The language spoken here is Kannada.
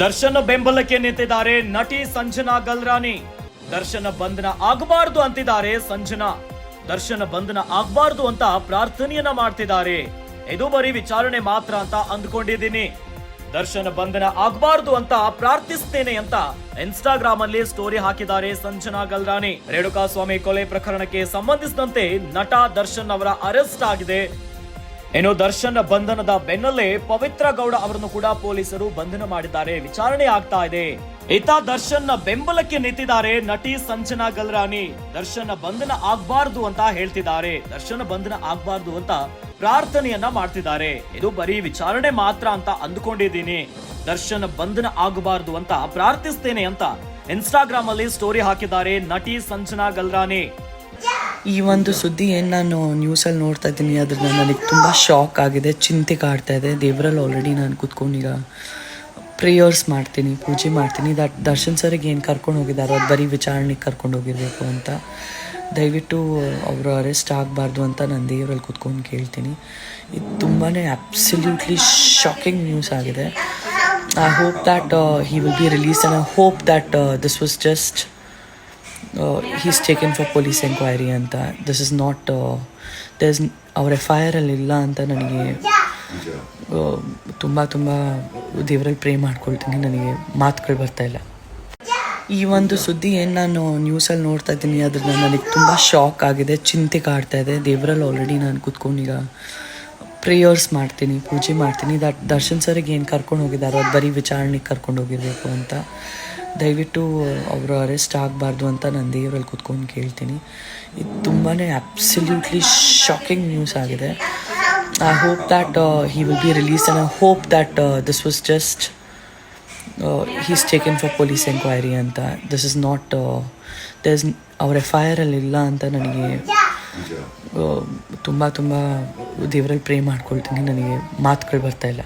ದರ್ಶನ ಬೆಂಬಲಕ್ಕೆ ನಿಂತಿದ್ದಾರೆ ನಟಿ ಸಂಜನಾ ಗಲ್ರಾನಿ. ದರ್ಶನ ಬಂಧನ ಆಗಬಾರದು ಅಂತಿದ್ದಾರೆ ಸಂಜನಾ. ದರ್ಶನ ಬಂಧನ ಆಗಬಾರದು ಅಂತ ಪ್ರಾರ್ಥನೆಯನ್ನ ಮಾಡ್ತಿದ್ದಾರೆ. ಇದು ಬರೀ ವಿಚಾರಣೆ ಮಾತ್ರ ಅಂತ ಅಂದ್ಕೊಂಡಿದ್ದೀನಿ. ದರ್ಶನ ಬಂಧನ ಆಗಬಾರದು ಅಂತ ಪ್ರಾರ್ಥಿಸ್ತೇನೆ ಅಂತ ಇನ್ಸ್ಟಾಗ್ರಾಮ್ ಅಲ್ಲಿ ಸ್ಟೋರಿ ಹಾಕಿದ್ದಾರೆ ಸಂಜನಾ ಗಲ್ರಾನಿ. ರೇಣುಕಾಸ್ವಾಮಿ ಕೊಲೆ ಪ್ರಕರಣಕ್ಕೆ ಸಂಬಂಧಿಸಿದಂತೆ ನಟ ದರ್ಶನ್ ಅವರ ಅರೆಸ್ಟ್ ಆಗಿದೆ. ಇನ್ನು ದರ್ಶನ್ ಬಂಧನದ ಬೆನ್ನಲ್ಲೇ ಪವಿತ್ರ ಗೌಡ ಅವರನ್ನು ಕೂಡ ಪೊಲೀಸರು ಬಂಧನ ಮಾಡಿದ್ದಾರೆ. ವಿಚಾರಣೆ ಆಗ್ತಾ ಇದೆ. ಈತ ದರ್ಶನ್ ಬೆಂಬಲಕ್ಕೆ ನಿಂತಿದ್ದಾರೆ ನಟಿ ಸಂಜನಾ ಗಲ್ರಾನಿ. ದರ್ಶನ್ ಬಂಧನ ಆಗ್ಬಾರ್ದು ಅಂತ ಹೇಳ್ತಿದ್ದಾರೆ. ದರ್ಶನ ಬಂಧನ ಆಗ್ಬಾರ್ದು ಅಂತ ಪ್ರಾರ್ಥನೆಯನ್ನ ಮಾಡ್ತಿದ್ದಾರೆ. ಇದು ಬರೀ ವಿಚಾರಣೆ ಮಾತ್ರ ಅಂತ ಅಂದ್ಕೊಂಡಿದ್ದೀನಿ. ದರ್ಶನ್ ಬಂಧನ ಆಗಬಾರ್ದು ಅಂತ ಪ್ರಾರ್ಥಿಸ್ತೇನೆ ಅಂತ ಇನ್ಸ್ಟಾಗ್ರಾಮ್ ಅಲ್ಲಿ ಸ್ಟೋರಿ ಹಾಕಿದ್ದಾರೆ ನಟಿ ಸಂಜನಾ ಗಲ್ರಾನಿ. ಈ ಒಂದು ಸುದ್ದಿ ಏನು ನಾನು ನ್ಯೂಸಲ್ಲಿ ನೋಡ್ತಾ ಇದ್ದೀನಿ ಅದ್ರಿಂದ ನನಗೆ ತುಂಬ ಶಾಕ್ ಆಗಿದೆ, ಚಿಂತೆ ಕಾಡ್ತಾ ಇದೆ. ದೇವರಲ್ಲಿ ಆಲ್ರೆಡಿ ನಾನು ಕೂತ್ಕೊಂಡು ಈಗ ಪ್ರೇಯರ್ಸ್ ಮಾಡ್ತೀನಿ, ಪೂಜೆ ಮಾಡ್ತೀನಿ. ದರ್ಶನ್ ಸರಿಗೆ ಏನು ಕರ್ಕೊಂಡು ಹೋಗಿದ್ದಾರೋ ಅದು ಬರೀ ವಿಚಾರಣೆಗೆ ಕರ್ಕೊಂಡು ಹೋಗಿರಬೇಕು ಅಂತ. ದಯವಿಟ್ಟು ಅವರು ಅರೆಸ್ಟ್ ಆಗಬಾರ್ದು ಅಂತ ನಾನು ದೇವರಲ್ಲಿ ಕೂತ್ಕೊಂಡು ಕೇಳ್ತೀನಿ. ಇದು ತುಂಬಾ ಅಬ್ಸಲ್ಯೂಟ್ಲಿ ಶಾಕಿಂಗ್ ನ್ಯೂಸ್ ಆಗಿದೆ. I hope that he will be release and I hope that this was just he's taken for police enquiry ಅಂತ. ದಿಸ್ ಇಸ್ ನಾಟ್ ಅವ್ರ FIR ಅಲ್ಲಿ ಇಲ್ಲ ಅಂತ ನನಗೆ ತುಂಬ ದೇವರಲ್ಲಿ ಪ್ರೇ ಮಾಡ್ಕೊಳ್ತೀನಿ. ನನಗೆ ಮಾತುಗಳು ಬರ್ತಾ ಇಲ್ಲ. ಈ ಒಂದು ಸುದ್ದಿ ಏನು ನಾನು ನ್ಯೂಸಲ್ಲಿ ನೋಡ್ತಾ ಇದ್ದೀನಿ ಅದ್ರಿಂದ ನನಗೆ ತುಂಬ ಶಾಕ್ ಆಗಿದೆ, ಚಿಂತೆ ಕಾಡ್ತಾ ಇದೆ. ದೇವರಲ್ಲಿ ಆಲ್ರೆಡಿ ನಾನು ಕೂತ್ಕೊಂಡು ಈಗ ಪ್ರೇಯರ್ಸ್ ಮಾಡ್ತೀನಿ, ಪೂಜೆ ಮಾಡ್ತೀನಿ. ದರ್ಶನ್ ಸರಿಗೆ ಏನು ಕರ್ಕೊಂಡು ಹೋಗಿದ್ದಾರೋ ಅದು ಬರೀ ವಿಚಾರಣೆಗೆ ಕರ್ಕೊಂಡು ಹೋಗಿರಬೇಕು ಅಂತ. ದಯವಿಟ್ಟು ಅವರು ಅರೆಸ್ಟ್ ಆಗಬಾರ್ದು ಅಂತ ನಾನು ದೇವರಲ್ಲಿ ಕೂತ್ಕೊಂಡು ಕೇಳ್ತೀನಿ. ಇದು ತುಂಬಾ ಅಬ್ಸಲ್ಯೂಟ್ಲಿ ಶಾಕಿಂಗ್ ನ್ಯೂಸ್ ಆಗಿದೆ. I hope that he will be release and I hope that this was just he's taken for police enquiry ಅಂತ. ದಿಸ್ ಇಸ್ ನಾಟ್ ಅವ್ರ FIR ಅಲ್ಲಿ ಇಲ್ಲ ಅಂತ ನನಗೆ ತುಂಬ ದೇವರಲ್ಲಿ ಪ್ರೇ ಮಾಡ್ಕೊಳ್ತೀನಿ. ನನಗೆ ಮಾತುಗಳು ಬರ್ತಾ ಇಲ್ಲ.